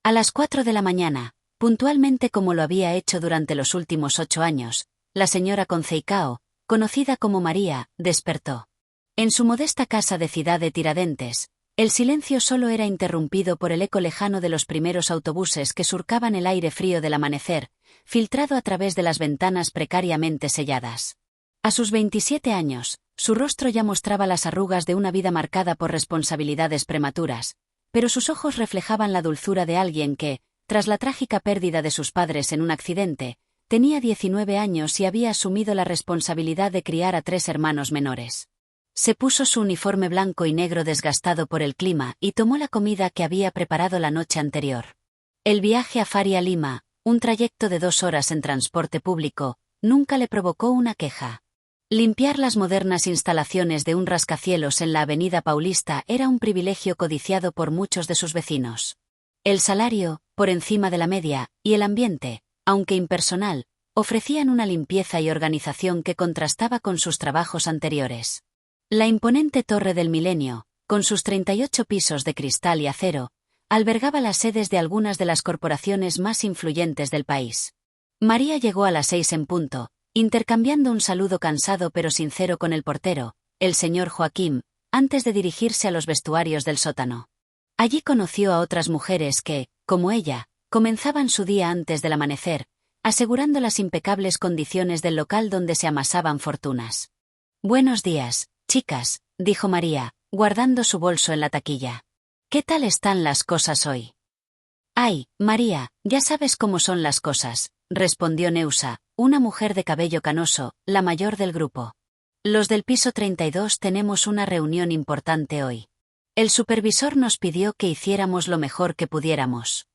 A las 4 de la mañana, puntualmente como lo había hecho durante los últimos 8 años, la señora Conceicao, conocida como María, despertó. En su modesta casa de Ciudad de Tiradentes, el silencio solo era interrumpido por el eco lejano de los primeros autobuses que surcaban el aire frío del amanecer, filtrado a través de las ventanas precariamente selladas. A sus 27 años, su rostro ya mostraba las arrugas de una vida marcada por responsabilidades prematuras, pero sus ojos reflejaban la dulzura de alguien que, tras la trágica pérdida de sus padres en un accidente, tenía 19 años y había asumido la responsabilidad de criar a 3 hermanos menores. Se puso su uniforme blanco y negro desgastado por el clima y tomó la comida que había preparado la noche anterior. El viaje a Faria Lima, un trayecto de 2 horas en transporte público, nunca le provocó una queja. Limpiar las modernas instalaciones de un rascacielos en la Avenida Paulista era un privilegio codiciado por muchos de sus vecinos. El salario, por encima de la media, y el ambiente, aunque impersonal, ofrecían una limpieza y organización que contrastaba con sus trabajos anteriores. La imponente Torre del Milenio, con sus 38 pisos de cristal y acero, albergaba las sedes de algunas de las corporaciones más influyentes del país. María llegó a las 6 en punto, intercambiando un saludo cansado pero sincero con el portero, el señor Joaquín, antes de dirigirse a los vestuarios del sótano. Allí conoció a otras mujeres que, como ella, comenzaban su día antes del amanecer, asegurando las impecables condiciones del local donde se amasaban fortunas. «Buenos días, chicas», dijo María, guardando su bolso en la taquilla. «¿Qué tal están las cosas hoy?» «Ay, María, ya sabes cómo son las cosas», respondió Neusa, una mujer de cabello canoso, la mayor del grupo. «Los del piso 32 tenemos una reunión importante hoy. El supervisor nos pidió que hiciéramos lo mejor que pudiéramos».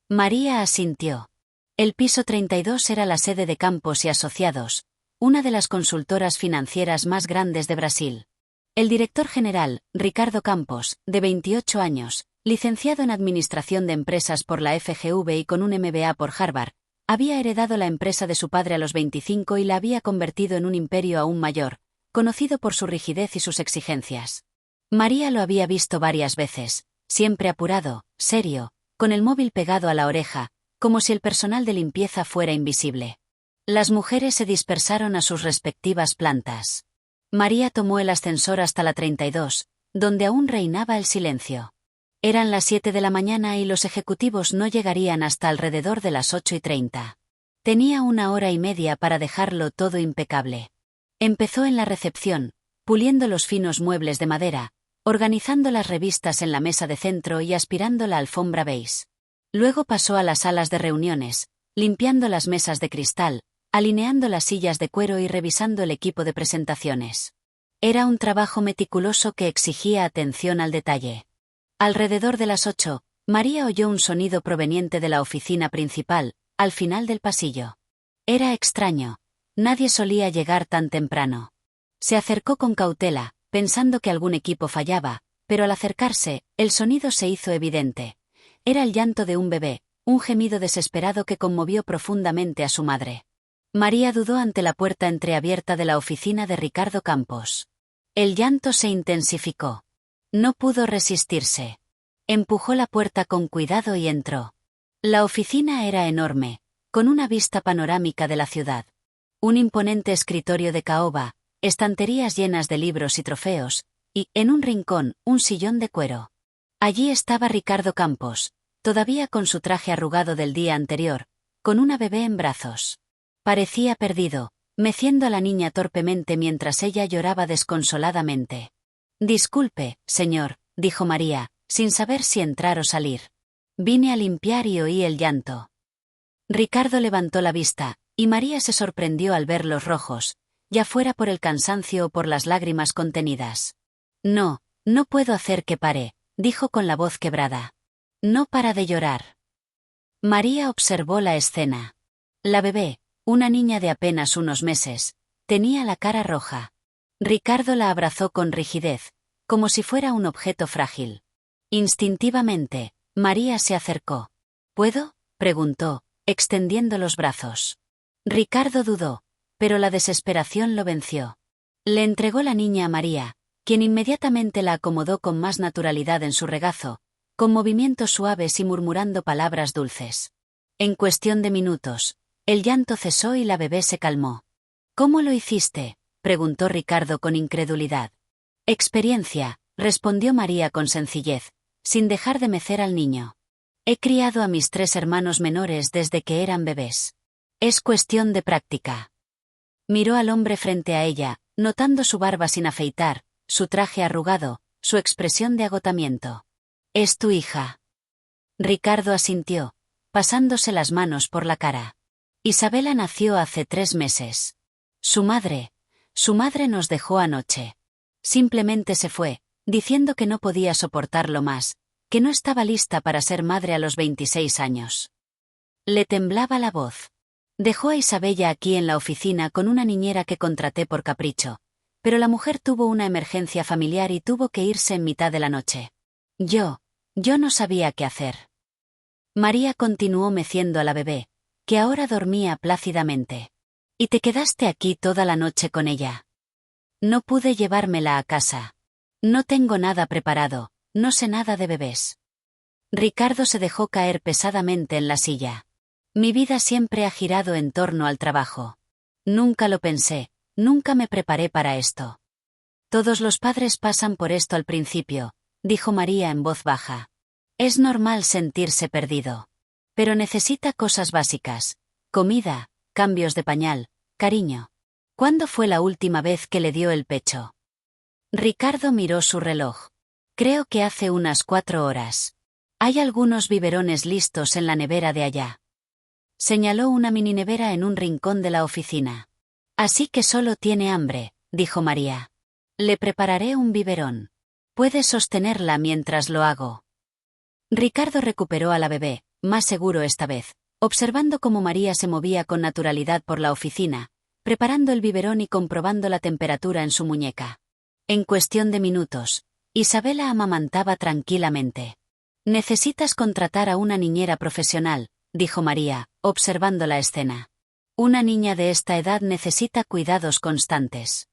María asintió. El piso 32 era la sede de Campos y Asociados, una de las consultoras financieras más grandes de Brasil. El director general, Ricardo Campos, de 28 años, licenciado en Administración de Empresas por la FGV y con un MBA por Harvard, había heredado la empresa de su padre a los 25 y la había convertido en un imperio aún mayor, conocido por su rigidez y sus exigencias. María lo había visto varias veces, siempre apurado, serio, con el móvil pegado a la oreja, como si el personal de limpieza fuera invisible. Las mujeres se dispersaron a sus respectivas plantas. María tomó el ascensor hasta la 32, donde aún reinaba el silencio. Eran las 7 de la mañana y los ejecutivos no llegarían hasta alrededor de las 8:30. Tenía 1 hora y media para dejarlo todo impecable. Empezó en la recepción, puliendo los finos muebles de madera, organizando las revistas en la mesa de centro y aspirando la alfombra beige. Luego pasó a las salas de reuniones, limpiando las mesas de cristal, alineando las sillas de cuero y revisando el equipo de presentaciones. Era un trabajo meticuloso que exigía atención al detalle. Alrededor de las 8, María oyó un sonido proveniente de la oficina principal, al final del pasillo. Era extraño. Nadie solía llegar tan temprano. Se acercó con cautela, pensando que algún equipo fallaba, pero al acercarse, el sonido se hizo evidente. Era el llanto de un bebé, un gemido desesperado que conmovió profundamente a su madre. María dudó ante la puerta entreabierta de la oficina de Ricardo Campos. El llanto se intensificó. No pudo resistirse. Empujó la puerta con cuidado y entró. La oficina era enorme, con una vista panorámica de la ciudad. Un imponente escritorio de caoba, estanterías llenas de libros y trofeos, y, en un rincón, un sillón de cuero. Allí estaba Ricardo Campos, todavía con su traje arrugado del día anterior, con una bebé en brazos. Parecía perdido, meciendo a la niña torpemente mientras ella lloraba desconsoladamente. «Disculpe, señor», dijo María, sin saber si entrar o salir. «Vine a limpiar y oí el llanto». Ricardo levantó la vista, y María se sorprendió al ver los rojos, ya fuera por el cansancio o por las lágrimas contenidas. «No, no puedo hacer que pare», dijo con la voz quebrada. «No para de llorar». María observó la escena. La bebé, una niña de apenas unos meses, tenía la cara roja. Ricardo la abrazó con rigidez, como si fuera un objeto frágil. Instintivamente, María se acercó. «¿Puedo?», preguntó, extendiendo los brazos. Ricardo dudó, pero la desesperación lo venció. Le entregó la niña a María, quien inmediatamente la acomodó con más naturalidad en su regazo, con movimientos suaves y murmurando palabras dulces. En cuestión de minutos, el llanto cesó y la bebé se calmó. ¿Cómo lo hiciste?, preguntó Ricardo con incredulidad. Experiencia, respondió María con sencillez, sin dejar de mecer al niño. He criado a mis 3 hermanos menores desde que eran bebés. Es cuestión de práctica. Miró al hombre frente a ella, notando su barba sin afeitar, su traje arrugado, su expresión de agotamiento. «¿Es tu hija?». Ricardo asintió, pasándose las manos por la cara. Isabela nació hace 3 meses. Su madre nos dejó anoche. Simplemente se fue, diciendo que no podía soportarlo más, que no estaba lista para ser madre a los 26 años. Le temblaba la voz. Dejó a Isabella aquí en la oficina con una niñera que contraté por capricho, pero la mujer tuvo una emergencia familiar y tuvo que irse en mitad de la noche. Yo no sabía qué hacer. María continuó meciendo a la bebé, que ahora dormía plácidamente. ¿Y te quedaste aquí toda la noche con ella? No pude llevármela a casa. No tengo nada preparado, no sé nada de bebés. Ricardo se dejó caer pesadamente en la silla. Mi vida siempre ha girado en torno al trabajo. Nunca lo pensé, nunca me preparé para esto. Todos los padres pasan por esto al principio, dijo María en voz baja. Es normal sentirse perdido. Pero necesita cosas básicas: comida, cambios de pañal, cariño. ¿Cuándo fue la última vez que le dio el pecho? Ricardo miró su reloj. Creo que hace unas 4 horas. Hay algunos biberones listos en la nevera de allá. Señaló una mini nevera en un rincón de la oficina. Así que solo tiene hambre, dijo María. Le prepararé un biberón. Puedes sostenerla mientras lo hago. Ricardo recuperó a la bebé, más seguro esta vez, observando cómo María se movía con naturalidad por la oficina, preparando el biberón y comprobando la temperatura en su muñeca. En cuestión de minutos, Isabela amamantaba tranquilamente. Necesitas contratar a una niñera profesional, dijo María, observando la escena. Una niña de esta edad necesita cuidados constantes.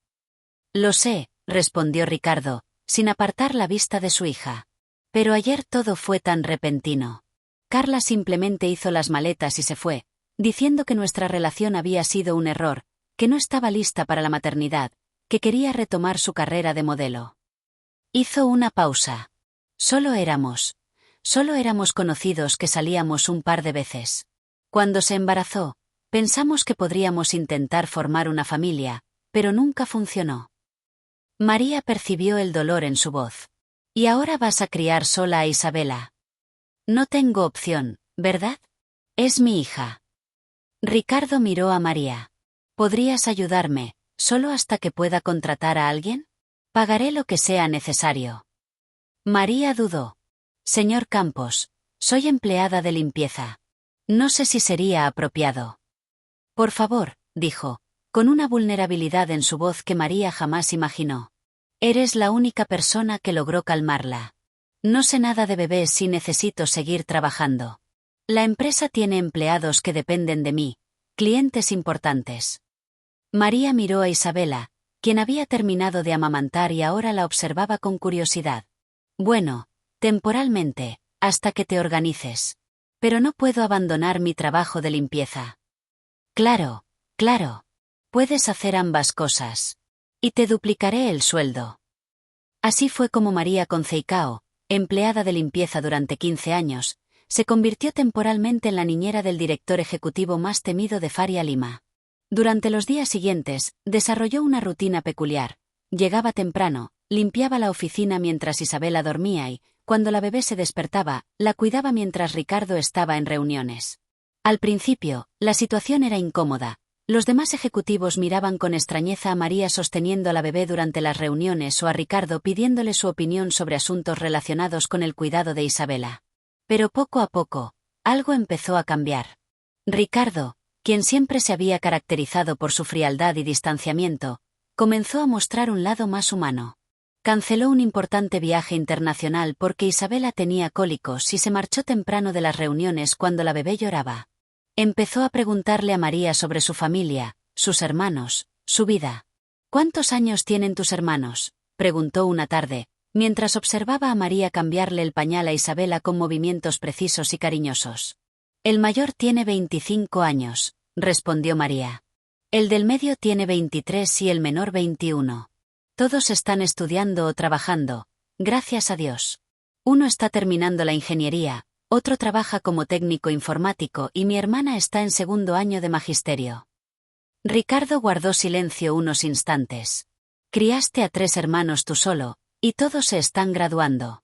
Lo sé, respondió Ricardo, sin apartar la vista de su hija. Pero ayer todo fue tan repentino. Carla simplemente hizo las maletas y se fue, diciendo que nuestra relación había sido un error, que no estaba lista para la maternidad, que quería retomar su carrera de modelo. Hizo una pausa. Solo éramos conocidos que salíamos un par de veces. Cuando se embarazó, pensamos que podríamos intentar formar una familia, pero nunca funcionó. María percibió el dolor en su voz. ¿Y ahora vas a criar sola a Isabela? No tengo opción, ¿verdad? Es mi hija. Ricardo miró a María. ¿Podrías ayudarme, solo hasta que pueda contratar a alguien? Pagaré lo que sea necesario. María dudó. Señor Campos, soy empleada de limpieza. No sé si sería apropiado. Por favor, dijo, con una vulnerabilidad en su voz que María jamás imaginó. Eres la única persona que logró calmarla. No sé nada de bebés y necesito seguir trabajando. La empresa tiene empleados que dependen de mí, clientes importantes. María miró a Isabela, quien había terminado de amamantar y ahora la observaba con curiosidad. Bueno, temporalmente, hasta que te organices. Pero no puedo abandonar mi trabajo de limpieza. Claro. Puedes hacer ambas cosas. Y te duplicaré el sueldo. Así fue como María Conceicao, empleada de limpieza durante 15 años, se convirtió temporalmente en la niñera del director ejecutivo más temido de Faria Lima. Durante los días siguientes, desarrolló una rutina peculiar. Llegaba temprano, limpiaba la oficina mientras Isabela dormía y, cuando la bebé se despertaba, la cuidaba mientras Ricardo estaba en reuniones. Al principio, la situación era incómoda. Los demás ejecutivos miraban con extrañeza a María sosteniendo a la bebé durante las reuniones o a Ricardo pidiéndole su opinión sobre asuntos relacionados con el cuidado de Isabela. Pero poco a poco, algo empezó a cambiar. Ricardo, quien siempre se había caracterizado por su frialdad y distanciamiento, comenzó a mostrar un lado más humano. Canceló un importante viaje internacional porque Isabela tenía cólicos y se marchó temprano de las reuniones cuando la bebé lloraba. Empezó a preguntarle a María sobre su familia, sus hermanos, su vida. ¿Cuántos años tienen tus hermanos?, preguntó una tarde, mientras observaba a María cambiarle el pañal a Isabela con movimientos precisos y cariñosos. El mayor tiene 25 años, respondió María. El del medio tiene 23 y el menor 21. Todos están estudiando o trabajando, gracias a Dios. Uno está terminando la ingeniería, otro trabaja como técnico informático y mi hermana está en segundo año de magisterio. Ricardo guardó silencio unos instantes. Criaste a 3 hermanos tú solo, y todos se están graduando.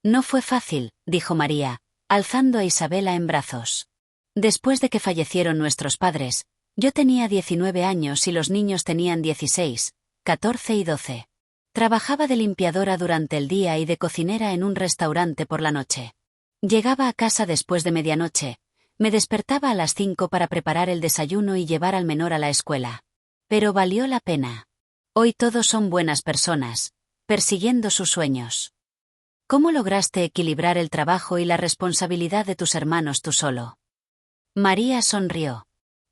No fue fácil, dijo María, alzando a Isabela en brazos. Después de que fallecieron nuestros padres, yo tenía 19 años y los niños tenían 16, 14 y 12. Trabajaba de limpiadora durante el día y de cocinera en un restaurante por la noche. Llegaba a casa después de medianoche, me despertaba a las 5 para preparar el desayuno y llevar al menor a la escuela. Pero valió la pena. Hoy todos son buenas personas, persiguiendo sus sueños. ¿Cómo lograste equilibrar el trabajo y la responsabilidad de tus hermanos tú solo? María sonrió.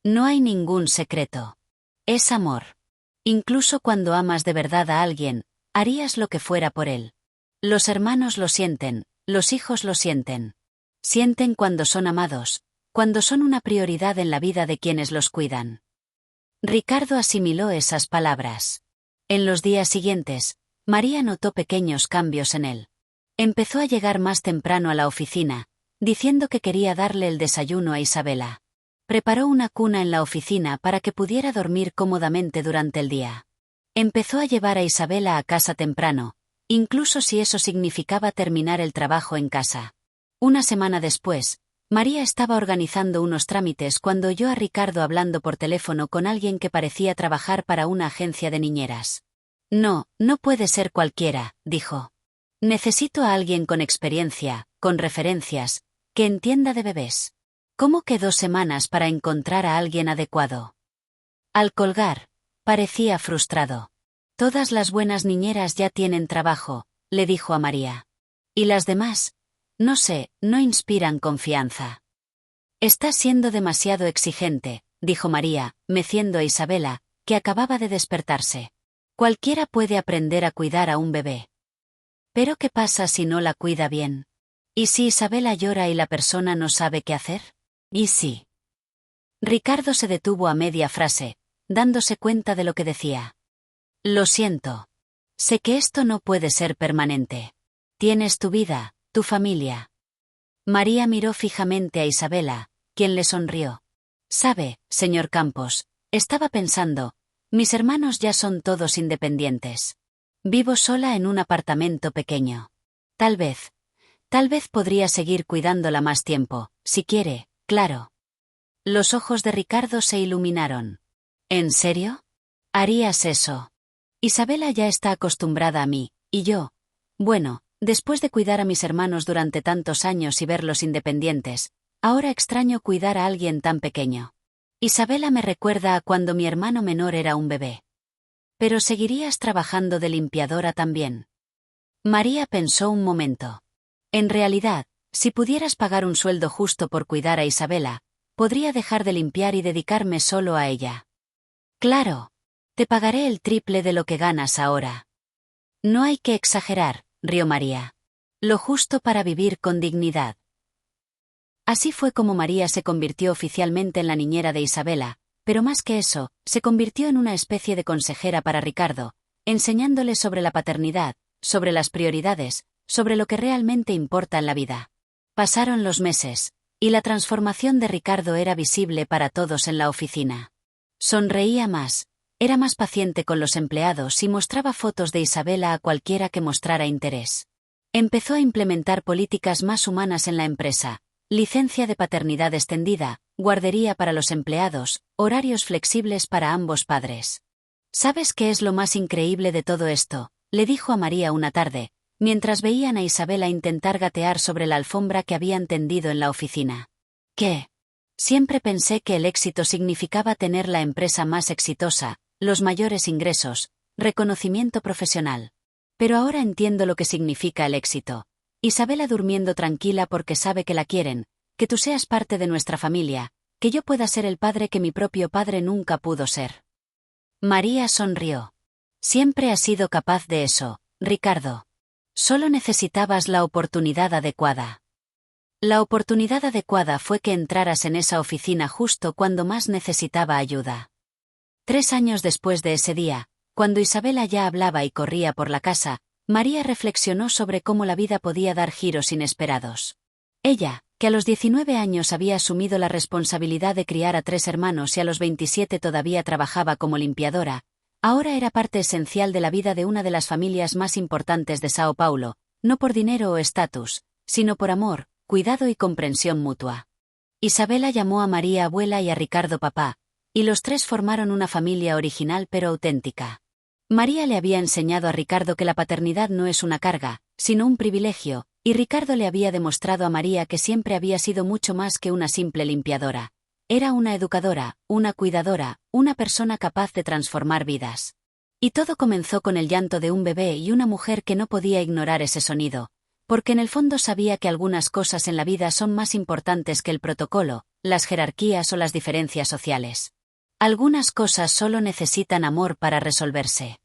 No hay ningún secreto. Es amor. Incluso cuando amas de verdad a alguien, harías lo que fuera por él. Los hermanos lo sienten, los hijos lo sienten. Sienten cuando son amados, cuando son una prioridad en la vida de quienes los cuidan. Ricardo asimiló esas palabras. En los días siguientes, María notó pequeños cambios en él. Empezó a llegar más temprano a la oficina, diciendo que quería darle el desayuno a Isabela. Preparó una cuna en la oficina para que pudiera dormir cómodamente durante el día. Empezó a llevar a Isabela a casa temprano, incluso si eso significaba terminar el trabajo en casa. Una semana después, María estaba organizando unos trámites cuando oyó a Ricardo hablando por teléfono con alguien que parecía trabajar para una agencia de niñeras. No, no puede ser cualquiera, dijo. Necesito a alguien con experiencia, con referencias, que entienda de bebés. ¿Cómo que 2 semanas para encontrar a alguien adecuado? Al colgar, parecía frustrado. Todas las buenas niñeras ya tienen trabajo, le dijo a María. ¿Y las demás? No sé, no inspiran confianza. Estás siendo demasiado exigente, dijo María, meciendo a Isabela, que acababa de despertarse. Cualquiera puede aprender a cuidar a un bebé. ¿Pero qué pasa si no la cuida bien? ¿Y si Isabela llora y la persona no sabe qué hacer? ¿Y si? Ricardo se detuvo a media frase, dándose cuenta de lo que decía. Lo siento. Sé que esto no puede ser permanente. Tienes tu vida, tu familia. María miró fijamente a Isabela, quien le sonrió. Sabe, señor Campos, estaba pensando, mis hermanos ya son todos independientes. Vivo sola en un apartamento pequeño. Tal vez podría seguir cuidándola más tiempo, si quiere, claro. Los ojos de Ricardo se iluminaron. ¿En serio? ¿Harías eso? Isabela ya está acostumbrada a mí, y yo. Bueno, después de cuidar a mis hermanos durante tantos años y verlos independientes, ahora extraño cuidar a alguien tan pequeño. Isabela me recuerda a cuando mi hermano menor era un bebé. Pero seguirías trabajando de limpiadora también. María pensó un momento. En realidad, si pudieras pagar un sueldo justo por cuidar a Isabela, podría dejar de limpiar y dedicarme solo a ella. Claro. Te pagaré el triple de lo que ganas ahora. No hay que exagerar, rió María. Lo justo para vivir con dignidad. Así fue como María se convirtió oficialmente en la niñera de Isabela, pero más que eso, se convirtió en una especie de consejera para Ricardo, enseñándole sobre la paternidad, sobre las prioridades, sobre lo que realmente importa en la vida. Pasaron los meses, y la transformación de Ricardo era visible para todos en la oficina. Sonreía más, era más paciente con los empleados y mostraba fotos de Isabela a cualquiera que mostrara interés. Empezó a implementar políticas más humanas en la empresa, licencia de paternidad extendida, guardería para los empleados, horarios flexibles para ambos padres. ¿Sabes qué es lo más increíble de todo esto?, le dijo a María una tarde, mientras veían a Isabela intentar gatear sobre la alfombra que habían tendido en la oficina. ¿Qué? Siempre pensé que el éxito significaba tener la empresa más exitosa, los mayores ingresos, reconocimiento profesional. Pero ahora entiendo lo que significa el éxito. Isabela durmiendo tranquila porque sabe que la quieren, que tú seas parte de nuestra familia, que yo pueda ser el padre que mi propio padre nunca pudo ser. María sonrió. Siempre has sido capaz de eso, Ricardo. Solo necesitabas la oportunidad adecuada. La oportunidad adecuada fue que entraras en esa oficina justo cuando más necesitaba ayuda. 3 años después de ese día, cuando Isabela ya hablaba y corría por la casa, María reflexionó sobre cómo la vida podía dar giros inesperados. Ella, que a los 19 años había asumido la responsabilidad de criar a 3 hermanos y a los 27 todavía trabajaba como limpiadora, ahora era parte esencial de la vida de una de las familias más importantes de Sao Paulo, no por dinero o estatus, sino por amor, cuidado y comprensión mutua. Isabela llamó a María abuela y a Ricardo papá, y los 3 formaron una familia original pero auténtica. María le había enseñado a Ricardo que la paternidad no es una carga, sino un privilegio, y Ricardo le había demostrado a María que siempre había sido mucho más que una simple limpiadora. Era una educadora, una cuidadora, una persona capaz de transformar vidas. Y todo comenzó con el llanto de un bebé y una mujer que no podía ignorar ese sonido, porque en el fondo sabía que algunas cosas en la vida son más importantes que el protocolo, las jerarquías o las diferencias sociales. Algunas cosas solo necesitan amor para resolverse.